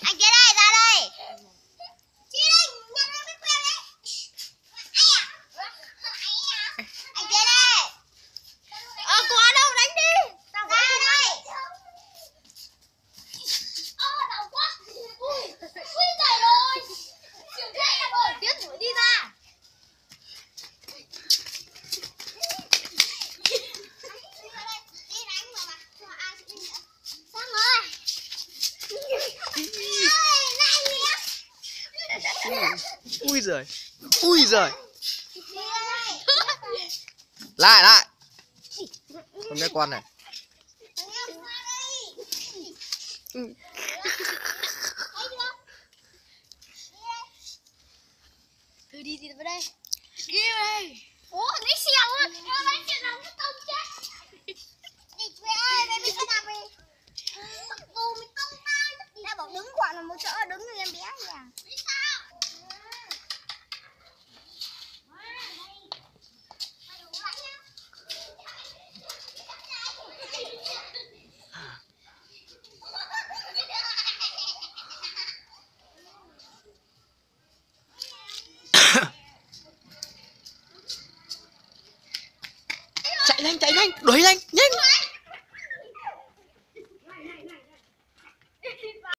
Anh kia đây, ra đây. Chị đây, nhận ra biết quen đấy. Anh kia đây. Cô ở đâu đánh đi. Ra đây. Đau quá. Ui trời ơi. Trường thế em ơi, Tiến thử đi ra. Ui giời. Ui giời. Lại. Con bé con này. Thử đi vào đây. Đi vào đây. Ủa, lấy xèo á. Lấy xèo nào cái tông chết. Đi về ơi, về biết cái nào về. Cô mới tông tao. Đã bảo đứng quả là một chỗ, đứng như em bé nha. Biết sao? Chạy nhanh, đuổi nhanh, nhanh.